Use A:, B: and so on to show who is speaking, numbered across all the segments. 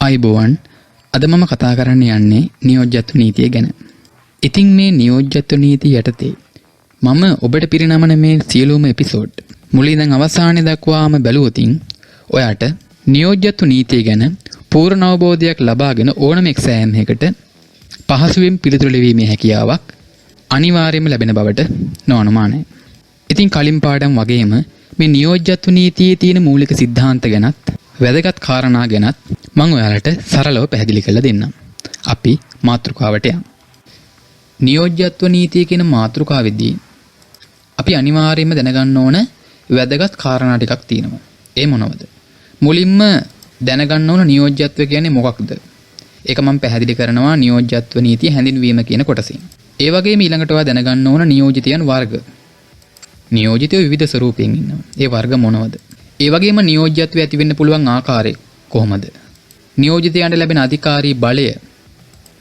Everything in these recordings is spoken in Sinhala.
A: අයිබෝවන් අද මම කතා කරන්න යන්නේ නියෝජ්‍යත්ව නීතිය ගැන. ඉතින් මේ නියෝජ්‍යත්ව නීතිය යටතේ මම ඔබට පිරිනමන මේ සියලුම එපිසෝඩ් මුලින් ඉඳන් අවසානයේ දක්වාම බැලුවොතින් ඔයාට නියෝජ්‍යත්ව නීතිය ගැන පූර්ණ අවබෝධයක් ලබාගෙන ඕනම එක්සෑම් එකකට පහසුවෙන් පිළිතුරු ලිවීමේ හැකියාවක් අනිවාර්යයෙන්ම ලැබෙන බවට නොඅනුමානයි. ඉතින් කලින් පාඩම් වගේම මේ නියෝජ්‍යත්ව නීතියේ තියෙන මූලික સિદ્ધාන්ත ගැනත් වැදගත් කාරණා ගැනත් මම ඔයාලට සරලව පැහැදිලි කරලා දෙන්නම්. අපි මාතෘකාවට යමු. නියෝජ්‍යත්ව නීතිය කියන මාතෘකාවේදී අපි අනිවාර්යයෙන්ම දැනගන්න ඕන වැදගත් කාරණා ටිකක් තියෙනවා. ඒ මොනවද? මුලින්ම දැනගන්න ඕන නියෝජ්‍යත්ව කියන්නේ මොකක්ද? ඒක මම පැහැදිලි කරනවා නියෝජ්‍යත්ව නීතිය හැඳින්වීම කියන කොටසින්. ඒ වගේම ඊළඟට ඔයා දැනගන්න ඕන නියෝජිතයන් වර්ග. නියෝජිතයෝ විවිධ ස්වරූපයෙන් ඉන්නවා. ඒ වර්ග මොනවද? ඒ වගේම නියෝජ්‍යත්වය ඇති වෙන්න පුළුවන් ආකාරය කොහොමද? නියෝජිතයන්ට ලැබෙන අධිකාරී බලය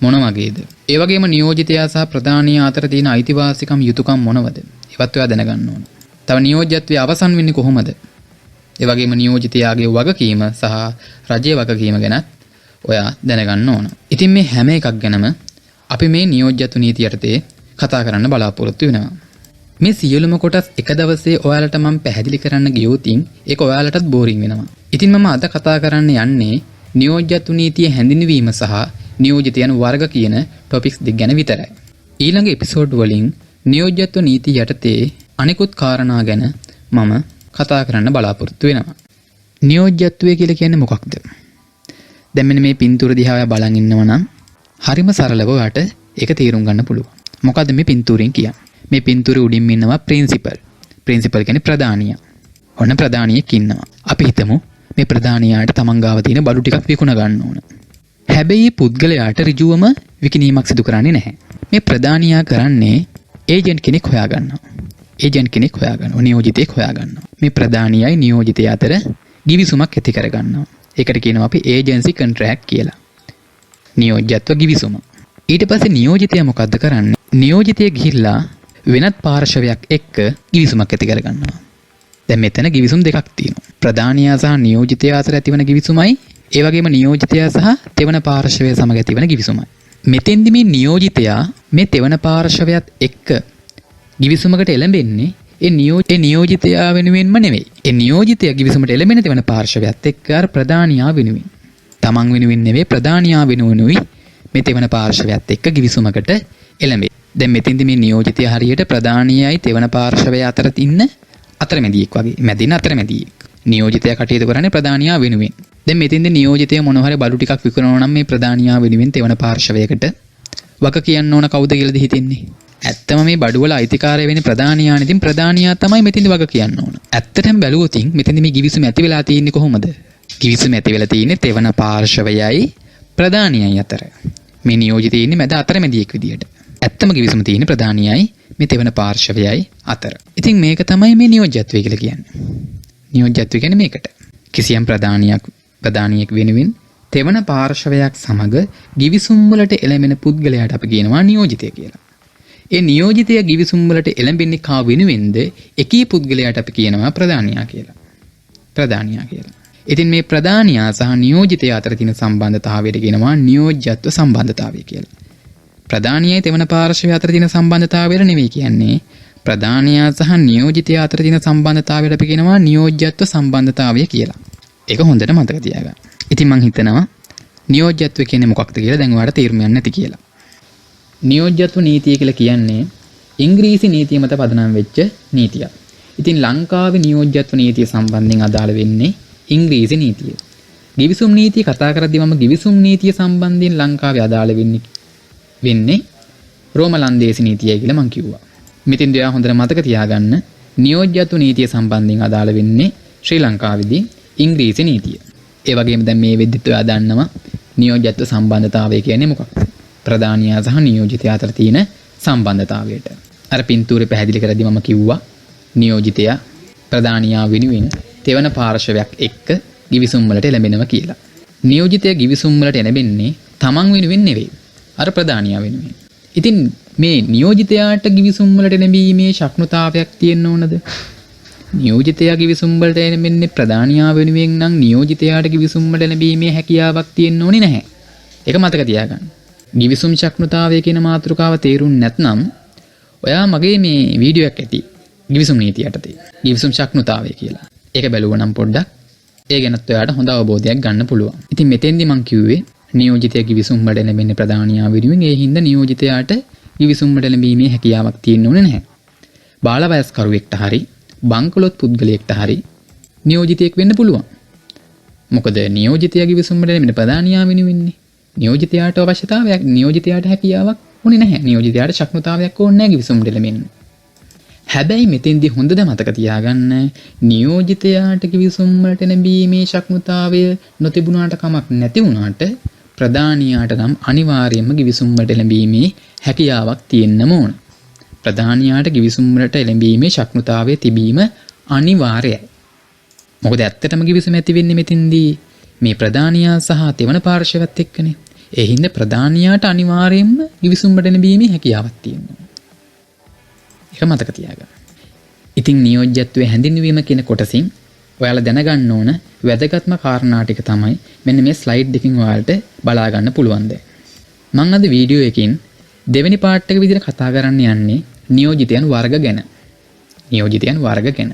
A: මොන වගේද? ඒ වගේම නියෝජිතයා සහ ප්‍රධානියා අතර තියෙන අයිතිවාසිකම් යුතුයකම් මොනවද? ඒවත් ඔයා දැනගන්න ඕන. තව නියෝජ්‍යත්වය අවසන් වෙන්නේ කොහොමද? ඒ වගේම නියෝජිතයාගේ වගකීම සහ රජයේ වගකීම ගැනත් ඔයා දැනගන්න ඕන. ඉතින් මේ හැම එකක් ගැනම අපි මේ නියෝජ්‍යත්ව නීතිය යටතේ කතා කරන්න බලාපොරොත්තු වෙනවා. මේ සියලුම කොටස් එක දවසේ ඔයාලට මම පැහැදිලි කරන්න ගියොත් ඒක ඔයාලටත් බෝරින් වෙනවා. ඉතින් මම අද කතා කරන්න යන්නේ නියෝජ්‍යත්ව නීතිය හැඳින්වීම සහ නියෝජිතයන් වර්ග කියන ටොපික්ස් දෙක ගැන විතරයි. ඊළඟ එපිසෝඩ් වලින් නියෝජ්‍යත්ව නීතිය යටතේ අනිකුත් කාරණා ගැන මම කතා කරන්න බලාපොරොත්තු වෙනවා. නියෝජ්‍යත්වය කියලා කියන්නේ මොකක්ද? දැන් මෙන්න මේ පින්තූර දිහා ඔයා බලන් ඉන්නවා නම් හරිම සරලව ඔයාට ඒක තේරුම් ගන්න පුළුවන්. මොකද්ද මේ පින්තූරෙන් කියන්නේ? මේ පින්තූරේ උඩින් ඉන්නවා ප්‍රින්සිපල්. ප්‍රින්සිපල් කියන්නේ ප්‍රධානියා. ඔන්න ප්‍රධානියෙක් ඉන්නවා. අපි හිතමු මේ ප්‍රධානියාට තමන් ගාව තියෙන බඩු ටිකක් විකුණ ගන්න ඕන. හැබැයි පුද්ගලයාට ඍජුවම විකිණීමක් සිදු කරන්නේ නැහැ. මේ ප්‍රධානියා කරන්නේ ඒජන්ට් කෙනෙක් හොයාගන්නවා. ඒජන්ට් කෙනෙක් හොයාගන්නවා. නියෝජිතයෙක් හොයාගන්නවා. මේ ප්‍රධානියයි නියෝජිතය අතර ගිවිසුමක් ඇති කරගන්නවා. ඒකට කියනවා අපි ඒජන්සි කොන්ට්‍රැක්ට් කියලා. නියෝජ්‍යත්ව ගිවිසුම. ඊට පස්සේ නියෝජිතයා මොකද්ද කරන්නේ? නියෝජිතය ගිහිල්ලා වෙනත් පාර්ශවයක් එක්ක ගිවිසුමක් ඇති කරගන්නවා. දැන් මෙතන ගිවිසුම් දෙකක් තියෙනවා. ප්‍රධානියා සහ නියෝජිතයා අතර ඇතිවන ගිවිසුමයි, ඒ වගේම නියෝජිතයා සහ තෙවන පාර්ශවය සමග ඇතිවන ගිවිසුමයි. මෙතෙන්දි මේ නියෝජිතයා මේ තෙවන පාර්ශවයත් එක්ක ගිවිසුමකට එළඹෙන්නේ ඒ නියෝජිතයා වෙනුවෙන්ම නෙවෙයි. ඒ නියෝජිතයා ගිවිසුමට එළඹෙන තෙවන පාර්ශවයත් එක්ක අර ප්‍රධානියා වෙනුවෙන්. තමන් වෙනුවෙන් නෙවෙයි ප්‍රධානියා වෙනුවෙනුයි මේ තෙවන පාර්ශවයත් එක්ක ගිවිසුමකට එළඹෙන්නේ. දැන් මෙතෙන්දි මේ නියෝජිතය හරියට ප්‍රධානියයි තෙවන පාර්ශවය අතර ඉන්න අතරමැදියෙක් වගේ. මැදින් අතරමැදියෙක්. නියෝජිතයා කටයුතු කරන්නේ ප්‍රධානියා වෙනුවෙන්. දැන් මෙතෙන්දි නියෝජිතයා මොන හරි බඩු ටිකක් විකුණනවා නම් මේ ප්‍රධානියා වෙනුවෙන් තෙවන පාර්ශවයකට වග කියන්න ඕන කවුද කියලාද හිතෙන්නේ? ඇත්තම මේ බඩුවල අයිතිකාරය වෙන්නේ ප්‍රධානියානේ. ඉතින් ප්‍රධානියා තමයි මෙතෙන්දි වග කියන්න ඕන. ඇත්තටම බැලුවොත් මෙතෙන්දි මේ ගිවිසුම ඇති වෙලා තියෙන්නේ කොහොමද? ගිවිසුම ඇති වෙලා තියෙන්නේ තෙවන පාර්ශවයයි ප්‍රධානියයි අතර. මේ නියෝජිතය ඉන්නේ මැද අතරමැදියෙක් විදියට. ඇත්තම ගිවිසුම තියෙන්නේ ප්‍රධානියයි මේ තෙවන පාර්ශවයයි අතර. ඉතින් මේක තමයි මේ නියෝජ්‍යත්වය කියලා කියන්නේ. නියෝජ්‍යත්වය කියන්නේ මේකට. කිසියම් ප්‍රධානියෙක් වෙනුවෙන් තෙවන පාර්ශවයක් සමග ගිවිසුම් වලට එළඹෙන පුද්ගලයාට අපි කියනවා නියෝජිතය කියලා. ඒ නියෝජිතය ගිවිසුම් වලට එළඹෙන්නේ කා වෙනුවෙන්ද? එකී පුද්ගලයාට අපි කියනවා ප්‍රධානියා කියලා. ප්‍රධානියා කියලා. ඉතින් මේ ප්‍රධානියා සහ නියෝජිතය අතර තියෙන සම්බන්ධතාවයට කියනවා නියෝජ්‍යත්ව සම්බන්ධතාවය කියලා. ප්‍රධානියයි තෙවන පාර්ශවය අතර තියෙන සම්බන්ධතාවය නෙවෙයි කියන්නේ. ප්‍රධානියා සහ නියෝජිතය අතර තියෙන සම්බන්ධතාවයට අපි කියනවා නියෝජ්‍යත්ව සම්බන්ධතාවය කියලා. ඒක හොඳට මතක තියාගන්න. ඉතින් මම හිතනවා නියෝජ්‍යත්වය කියන්නේ මොකක්ද කියලා දැන් ඔයාලට තේරුම් නැති කියලා. නියෝජ්‍යත්ව නීතිය කියලා කියන්නේ ඉංග්‍රීසි නීතිය මත පදනම් වෙච්ච නීතියක්. ඉතින් ලංකාවේ නියෝජ්‍යත්ව නීතිය සම්බන්ධයෙන් අදාළ වෙන්නේ ඉංග්‍රීසි නීතිය. ගිවිසුම් නීතිය කතා කරද්දී මම ගිවිසුම් නීතිය සම්බන්ධයෙන් ලංකාවේ අදාළ වෙන්නේ රෝම ලන්දේසි නීතියයි කියලා මම කිව්වා. මෙතෙන් දෙයා හොඳට මතක තියාගන්න නියෝජ්‍යත්ව නීතිය සම්බන්ධයෙන් අදාළ වෙන්නේ ශ්‍රී ලංකාවේදී ඉංග්‍රීසි නීතිය. ඒ වගේම දැන් මේ වෙද්දිත් ඔයා දන්නවා නියෝජ්‍යත්ව සම්බන්ධතාවය කියන්නේ මොකක්ද? ප්‍රධානියා සහ නියෝජිතයා අතර තියෙන සම්බන්ධතාවයට. අර පින්තූරේ පැහැදිලි කරද්දී මම කිව්වා නියෝජිතයා ප්‍රධානියා වෙනුවෙන් තෙවන පාර්ශවයක් එක්ක ගිවිසුම් වලට එළඹෙනවා කියලා. නියෝජිතයා ගිවිසුම් වලට එළඹෙන්නේ තමන් වෙනුවෙන් නෙවෙයි. අර ප්‍රධානියා වෙනුවෙන්. ඉතින් මේ නියෝජිතයාට ගිවිසුම් වලට එළඹීමේ ශක්තිතාවයක් තියෙන්න ඕනද? නියෝජිතයා කිවිසුම් වලට එළඹෙන්නේ ප්‍රධානියා වෙනුවෙන් නම් නියෝජිතයාට කිවිසුම් වලට එළඹීමේ හැකියාවක් තියෙන්න ඕනේ නැහැ. ඒක මතක තියාගන්න. කිවිසුම් ශක්නුතාවය කියන මාතෘකාව තේරුම් නැත්නම් ඔයා මගේ මේ වීඩියෝ එකක් ඇති කිවිසුම් නීතිය යටතේ. කිවිසුම් ශක්නුතාවය කියලා. ඒක බැලුවනම් පොඩ්ඩක් ඒ ගැනත් ඔයාට හොඳ අවබෝධයක් ගන්න පුළුවන්. ඉතින් මෙතෙන්දි මම කිව්වේ නියෝජිතයා කිවිසුම් වලට එළඹෙන්නේ ප්‍රධානියා වෙනුවෙන් ඒ හින්දා නියෝජිතයාට කිවිසුම් වලට එළඹීමේ හැකියාවක් තියෙන්න ඕනේ නැහැ. බාල වයස්කරුවෙක්ට හරි බංකොලොත් පුද්ගලයෙක්ට හරි නියෝජිතයෙක් වෙන්න පුළුවන්. මොකද නියෝජිතයාගේ විසුම් වලට එළඹෙන ප්‍රධානියා වෙනුවෙන්නේ. නියෝජිතයාට අවශ්‍යතාවයක් නියෝජිතයාට හැකියාවක් ඕනේ නැහැ. නියෝජිතයාට ශක්තිතාවයක් ඕනේ නැහැ කිවිසුම් වලට එළඹෙන්න. හැබැයි මෙතෙන්දී හොඳට මතක තියාගන්න නියෝජිතයාට කිවිසුම් වලට එළඹීමේ ශක්තිතාවය නොතිබුණාට කමක් නැති වුණාට ප්‍රධානියාට නම් අනිවාර්යයෙන්ම කිවිසුම් වලට එළඹීමේ හැකියාවක් තියෙන්නම ඕන. ප්‍රධානියාට කිවිසුම් වලට එළඹීමේ ශක්තිතාවය තිබීම අනිවාර්යයි. මොකද ඇත්තටම කිවිසුම ඇති වෙන්නේ මෙතෙන්දී මේ ප්‍රධානියා සහ තෙවන පාර්ශවයත් එක්කනේ. ඒ හින්දා ප්‍රධානියාට අනිවාර්යයෙන්ම කිවිසුම් වලට එළඹීමේ හැකියාවක් තියෙනවා. ඒක මතක තියාගන්න. ඉතින් නියෝජ්‍යත්වයේ හැඳින්වීම කියන කොටසින් ඔයාලා දැනගන්න ඕන වැදගත්ම කාරණා ටික තමයි මෙන්න මේ ස්ලයිඩ් එකකින් ඔයාලට බලා ගන්න පුළුවන් දැන්. මම අද වීඩියෝ එකකින් දෙවෙනි පාර්ට් එක විදිහට කතා කරන්න යන්නේ නියෝජිතයන් වර්ග ගැන. නියෝජිතයන් වර්ග ගැන.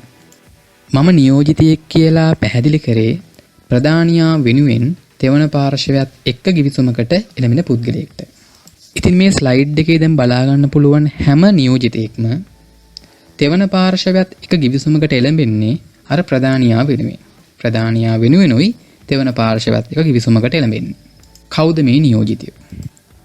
A: මම නියෝජිතයෙක් කියලා පැහැදිලි කරේ ප්‍රධානියා වෙනුවෙන් තෙවන පාර්ශවයත් එක්ක කිවිසුමකට එළඹෙන පුද්ගලයෙක්ට. ඉතින් මේ ස්ලයිඩ් එකේ දැන් බලා ගන්න පුළුවන් හැම නියෝජිතයෙක්ම තෙවන පාර්ශවයත් එක්ක කිවිසුමකට එළඹෙන්නේ අර ප්‍රධානියා වෙනුවෙන්. ප්‍රධානියා වෙනුවෙනුයි තෙවන පාර්ශවයත් එක්ක කිවිසුමකට එළඹෙන්නේ. කවුද මේ නියෝජිතයෝ?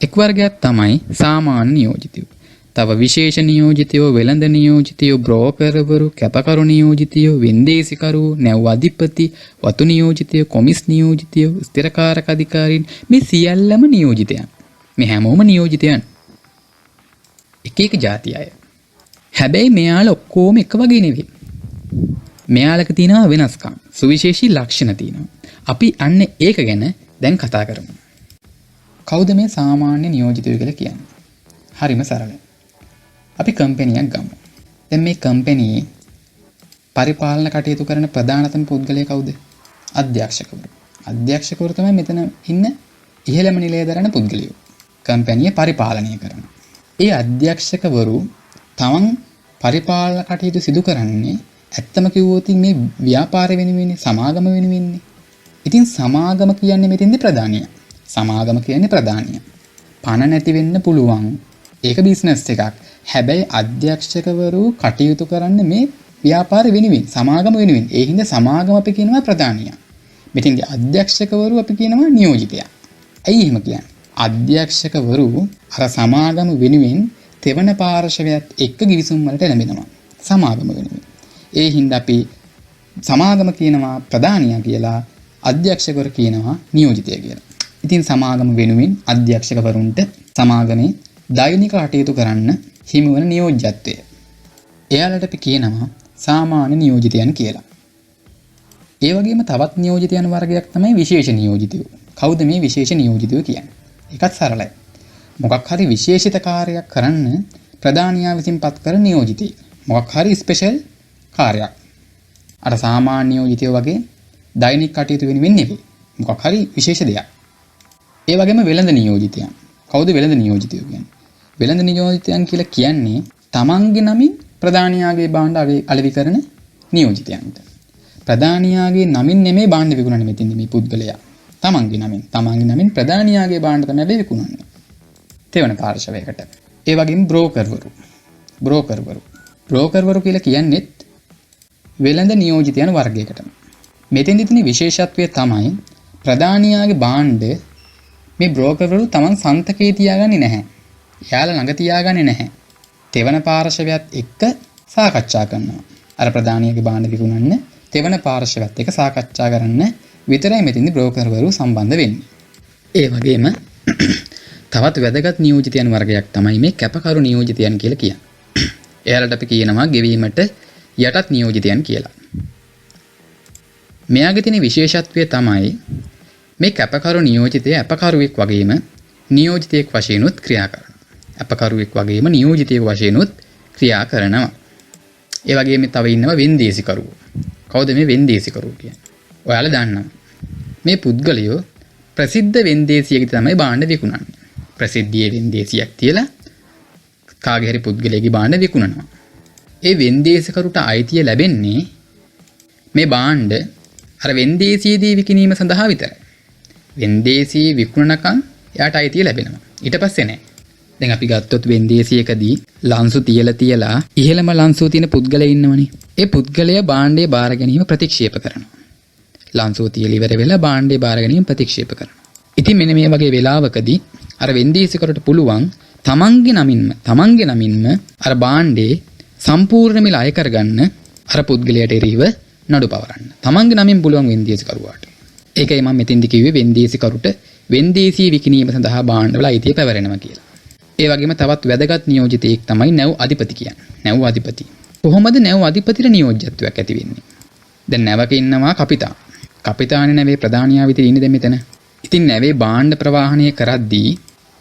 A: එක් වර්ගයක් තමයි සාමාන්‍ය නියෝජිතයෝ. තව විශේෂ නියෝජිතයෝ, වෙළඳ නියෝජිතයෝ, බ්‍රෝකර්වරු, කැපකරු නියෝජිතයෝ, වෙන්දේසිකරු, නැව් අධිපති, වතු නියෝජිතයෝ, කොමිස් නියෝජිතයෝ, ස්ථිරකාරක අධිකාරීන් මේ සියල්ලම නියෝජිතයන්. මේ හැමෝම නියෝජිතයන්. එක එක ಜಾති අය. හැබැයි මෙයාලා ඔක්කොම එක වගේ නෙවෙයි. මෙයාලක තියෙනවා වෙනස්කම්. සුවිශේෂී ලක්ෂණ තියෙනවා. අපි අන්න ඒක ගැන දැන් කතා කරමු. කවුද මේ සාමාන්‍ය නියෝජිතයෝ කියලා කියන්නේ? හරිම සරලයි. අපි කම්පැනියක් ගමු. දැන් මේ කම්පැනියේ පරිපාලන කටයුතු කරන ප්‍රධානතම පුද්ගලයා කවුද? අධ්‍යක්ෂකවරු. අධ්‍යක්ෂකවරු තමයි මෙතන ඉන්න ඉහළම නිලයේ දරන පුද්ගලයෝ. කම්පැනිය පරිපාලනය කරන. ඒ අධ්‍යක්ෂකවරු තමන් පරිපාලන කටයුතු සිදු කරන්නේ ඇත්තම කිව්වොත් මේ ව්‍යාපාර වෙනුවෙන්නේ, සමාගම වෙනුවෙන්නේ. ඉතින් සමාගම කියන්නේ මෙතෙන්දී ප්‍රධානියා. සමාගම කියන්නේ ප්‍රධානියා. පණ නැති වෙන්න පුළුවන්. ඒක බිස්නස් එකක්. හැබැයි අධ්‍යක්ෂකවරු කටයුතු කරන්නේ මේ ව්‍යාපාර වෙනුවෙන්, සමාගම වෙනුවෙන්. ඒ හින්දා සමාගම අපි කියනවා ප්‍රධානියා. මෙතෙන්දී අධ්‍යක්ෂකවරු අපි කියනවා නියෝජිතයා. ඇයි එහෙම කියන්නේ? අධ්‍යක්ෂකවරු අර සමාගම වෙනුවෙන් තෙවන පාර්ශවයත් එක්ක කිවිසුම් වලට එළඹෙනවා. සමාගම වෙනුවෙන්. ඒ හින්දා අපි සමාගම කියනවා ප්‍රධානියා කියලා, අධ්‍යක්ෂකවරු කියනවා නියෝජිතය කියලා. ඉතින් සමාගම වෙනුවෙන් අධ්‍යක්ෂකවරුන්ට සමාගමේ දෛනික කටයුතු කරන්න හිමිවන නියෝජ්‍යත්වය. එයාලට අපි කියනවා සාමාන්‍ය නියෝජිතයන් කියලා. ඒ වගේම තවත් නියෝජිතයන් වර්ගයක් තමයි විශේෂ නියෝජිතයෝ. කවුද මේ විශේෂ නියෝජිතයෝ කියන්නේ? ඒකත් සරලයි. මොකක් හරි විශේෂිත කාර්යයක් කරන්න ප්‍රධානියා විසින් පත් කරන නියෝජිතයෙක්. මොකක් හරි ස්පෙෂල් කාර්යයක්. අර සාමාන්‍ය නියෝජිතයෝ වගේ දෛනික කටයුතු වෙනුවෙන් නෙවෙයි. මොකක් හරි විශේෂ දෙයක්. ඒ වගේම වෙළඳ නියෝජිතයන්. කවුද වෙළඳ නියෝජිතයෝ කියන්නේ? වෙළඳ නියෝජිතයන් කියලා කියන්නේ තමන්ගේ නමින් ප්‍රධානියාගේ භාණ්ඩ අලෙවි කරන නියෝජිතයන්ට. ප්‍රධානියාගේ නමින් නෙමෙයි භාණ්ඩ විකුණන්නේ මෙතෙන්දී මේ පුද්ගලයා. තමන්ගේ නමින් ප්‍රධානියාගේ භාණ්ඩ තමයි අලෙවි විකුණන්නේ. තෙවන පාර්ශවයකට. ඒ වගේම බ්‍රෝකර්වරු කියලා කියන්නේ වෙළඳ නියෝජිතයන් වර්ගයකට. මෙතෙන්දී තියෙන විශේෂත්වය තමයි ප්‍රධානියාගේ භාණ්ඩ මේ බ්‍රෝකර්වරු තමන් සන්තකේ තියාගන්නේ නැහැ. එයාලා ළඟ තියාගන්නේ නැහැ. තෙවන පාර්ශවයත් එක්ක සාකච්ඡා කරනවා. අර ප්‍රධානියාගේ භාණ්ඩ විකුණන්න තෙවන පාර්ශවයත් එක්ක සාකච්ඡා කරන්න විතරයි මෙතෙන්දී බ්‍රෝකර්වරු සම්බන්ධ වෙන්නේ. ඒ වගේම තවත් වැදගත් නියෝජිතයන් වර්ගයක් තමයි මේ කැපකරු නියෝජිතයන් කියලා කියන්නේ. එයාලට අපි කියනවා ගෙවීමට යටත් නියෝජිතයන් කියලා. මෙයාගේ තියෙන විශේෂත්වය තමයි මේ කැපකරු නියෝජිතය අපකරුවෙක් වගේම නියෝජිතයෙක් වශයෙන්ුත් ක්‍රියා කරනවා. අපකරුවෙක් වගේම නියෝජිතයෙක් වශයෙන්ුත් ක්‍රියා කරනවා. ඒ වගේම තව ඉන්නවා වෙන්දේසිකරුවෝ. කවුද මේ වෙන්දේසිකරුවෝ කියන්නේ? ඔයාලා දන්නවා. මේ පුද්ගලයෝ ප්‍රසිද්ධ වෙන්දේසියෙක් තමයි භාණ්ඩ විකුණන්නේ. ප්‍රසිද්ධියේ වෙන්දේසියක් තියලා කාගේ හරි පුද්ගලයෙක්ගේ භාණ්ඩ විකුණනවා. ඒ වෙන්දේසිකරුට අයිතිය ලැබෙන්නේ මේ භාණ්ඩ අර වෙන්දේසියේදී විකිණීම සඳහා විතරයි. වෙන්දේසියේ විකුණනකම් එයාට අයිතිය ලැබෙනවා. ඊට පස්සේ නෑ. දැන් අපි ගත්තොත් වෙන්දේසියකදී ලන්සු තියලා ඉහළම ලන්සු තියෙන පුද්ගලයා ඉන්නවනේ. ඒ පුද්ගලයා භාණ්ඩේ බාර ගැනීම ප්‍රතික්ෂේප කරනවා. ලන්සු තියලා ඉවර වෙලා භාණ්ඩේ බාර ගැනීම ප්‍රතික්ෂේප කරනවා. ඉතින් මෙන්න මේ වගේ වෙලාවකදී අර වෙන්දේසිකරුට පුළුවන් තමන්ගේ නමින්ම අර භාණ්ඩේ සම්පූර්ණ මිල අය කරගන්න අර පුද්ගලයාට එරෙහිව නඩු පවරන්න. තමන්ගේ නමින් පුළුවන් වෙන්දේසිකරුවාට. ඒකයි මම මෙතෙන්දි කිව්වේ වෙන්දේසිකරුට වෙන්දේසී විකිණීම සඳහා භාණ්ඩවල අයිතිය පැවරෙනවා කියලා. ඒ වගේම තවත් වැදගත් නියෝජිතයෙක් තමයි නැව් අධිපති කියන්නේ. නැව් අධිපති. කොහොමද නැව් අධිපතිට නියෝජ්‍යත්වයක් ඇති වෙන්නේ? දැන් නැවක ඉන්නවා කපිතාන්. කපිතානේ නැවේ ප්‍රධානියා විතර ඉන්නේ දැන් මෙතන. ඉතින් නැවේ භාණ්ඩ ප්‍රවාහනය කරද්දී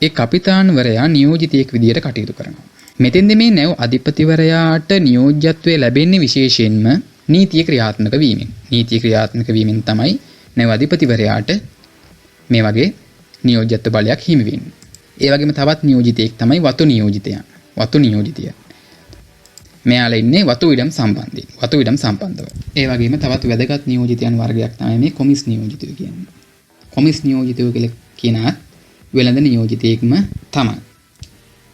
A: ඒ කපිතාන්වරයා නියෝජිතයෙක් විදියට කටයුතු කරනවා. මෙතෙන්දී මේ නැව් අධිපතිවරයාට නියෝජ්‍යත්වය ලැබෙන්නේ විශේෂයෙන්ම නීතිය ක්‍රියාත්මක වීමෙන්. නීතිය ක්‍රියාත්මක වීමෙන් තමයි නැව් අධිපතිවරයාට මේ වගේ නියෝජ්‍යත්ව බලයක් හිමි වෙන්නේ. ඒ වගේම තවත් නියෝජිතයෙක් තමයි වතු නියෝජිතයා. වතු නියෝජිතය. මෙයාලා ඉන්නේ වතු ඉඩම් සම්බන්ධයෙන්. වතු ඉඩම් සම්බන්ධව. ඒ වගේම තවත් වැදගත් නියෝජිතයන් වර්ගයක් තමයි මේ කොමිස් නියෝජිතයෝ කියන්නේ. කොමිස් නියෝජිතයෝ කියලා කියනවා වෙළඳ නියෝජිතයෙක්ම තමයි.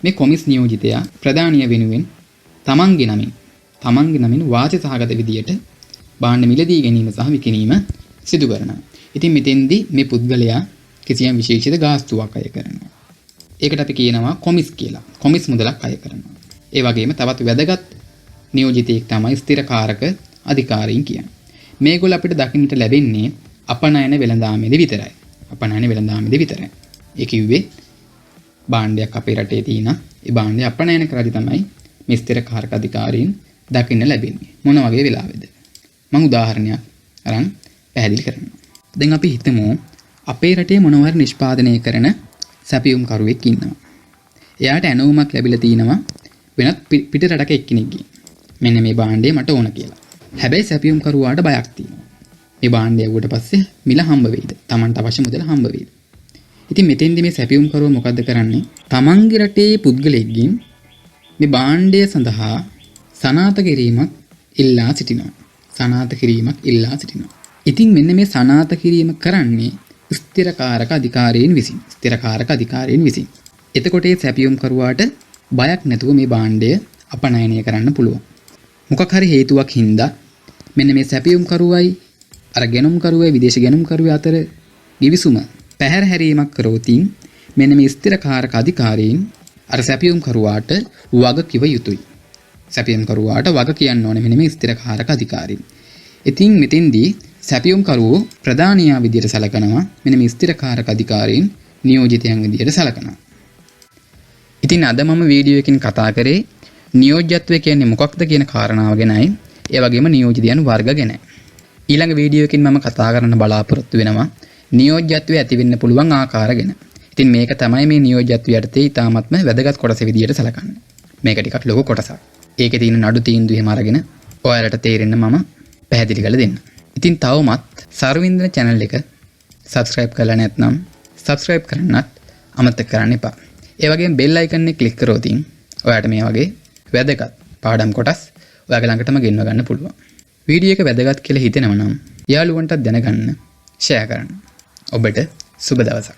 A: මේ කොමිස් නියෝජිතයා ප්‍රධානිය වෙනුවෙන් තමන්ගේ නමින් වාචික සහගත විදියට භාණ්ඩ මිලදී ගැනීම සහ විකිණීම සිදු කරනවා. ඉතින් මෙතෙන්දී මේ පුද්ගලයා කිසියම් විශේෂිත ගාස්තුවක් අය කරනවා. ඒකට අපි කියනවා කොමිස් කියලා. කොමිස් මුදලක් අය කරනවා. ඒ වගේම තවත් වැදගත් නියෝජිතයෙක් තමයි ස්ථිරකාරක අධිකාරීන් කියන්නේ. මේගොල්ලෝ අපිට දකින්නට ලැබෙන්නේ අපනයන වෙළඳාමේදී විතරයි. අපනයන වෙළඳාමේදී විතරයි. ඒ කිව්වේ භාණ්ඩයක් අපේ රටේ තියෙන ඒ භාණ්ඩය අපනයන කරද්දී තමයි මේ ස්ථිරකාරක අධිකාරීන් දකින්න ලැබෙන්නේ. මොන වගේ වෙලාවෙද? මම උදාහරණයක් අරන් පැහැදිලි කරනවා. දැන් අපි හිතමු අපේ රටේ මොනවාරි නිෂ්පාදනය කරන සැපියුම් කරුවෙක් ඉන්නවා. එයාට ඇනවුමක් ලැබිලා තිනවා වෙනත් පිට රටක එක්කෙනෙක්ගෙන්. මෙන්න මේ භාණ්ඩය මට ඕන කියලා. හැබැයි සැපියුම් කරුවාට බයක් තියෙනවා. මේ භාණ්ඩය ආවට පස්සේ මිල හම්බ වෙයිද? Tamanට අවශ්‍ය මුදල හම්බ වෙයිද? ඉතින් මෙතෙන්දී මේ සැපියුම් කරුවා මොකද්ද කරන්නේ? තමන්ගේ රටේ පුද්ගලයෙක්ගෙන් මේ භාණ්ඩය සඳහා සනාථ කිරීමක් ඉල්ලා සිටිනවා. ඉතින් මෙන්න මේ සනාථ කිරීම කරන්නේ ස්ථිරකාරක අධිකාරීන් විසින්. එතකොට ඒ සැපියුම් කරුවාට බයක් නැතුව මේ භාණ්ඩය අපනයනය කරන්න පුළුවන්. මොකක් හරි හේතුවක් හින්දා මෙන්න මේ සැපියුම් කරුවයි අර ගෙනුම් කරුවයි විදේශ ගෙනුම් කරුවයි අතර ගිවිසුම පැහැර හැරීමක් කරවතින් මෙන්න මේ ස්ථිරකාරක අධිකාරීන් අර සැපියුම් කරුවාට වග කිව යුතුයි. සැපියුම් කරුවාට වග කියන්න ඕනේ මෙන්න මේ ස්ථිරකාරක අධිකාරීන්. ඉතින් මෙතෙන්දී සැපියුම් කරුවෝ ප්‍රධානියා විදියට සලකනවා මෙන්න මේ ස්ථිරකාරක අධිකාරීන් නියෝජිතයන් විදියට සලකනවා. ඉතින් අද මම වීඩියෝ එකකින් කතා කරේ නියෝජ්‍යත්වය කියන්නේ මොකක්ද කියන කාරණාව ගැනයි. ඒ වගේම නියෝජිතයන් වර්ග ගැන. ඊළඟ වීඩියෝ එකකින් මම කතා කරන්න බලාපොරොත්තු වෙනවා නියෝජ්‍යත්වය ඇති වෙන්න පුළුවන් ආකාර ගැන. ඉතින් මේක තමයි මේ නියෝජ්‍යත්වය යටතේ ඉතාමත්ම වැදගත් කොටස විදියට සලකන්නේ. මේක ටිකක් ලොකු කොටසක්. ඒකේ තියෙන නඩු තීන්දුව එහෙම අරගෙන ඔයාලට තේරෙන්න මම පැහැදිලි කරලා දෙන්න. ඉතින් තවමත් සර්වින්දන channel එක subscribe කරලා නැත්නම් subscribe කරන්නත් අමතක කරන්න එපා. ඒ වගේම bell icon එක click කරොත් ඔයාලට මේ වගේ වැදගත් පාඩම් කොටස් ඔයාගේ ළඟටම ගෙන්ව ගන්න පුළුවන්. වීඩියෝ එක වැදගත් කියලා හිතෙනවා නම් යාළුවන්ටත් දැනගන්න share කරන්න. ඔබට සුබ දවසක්.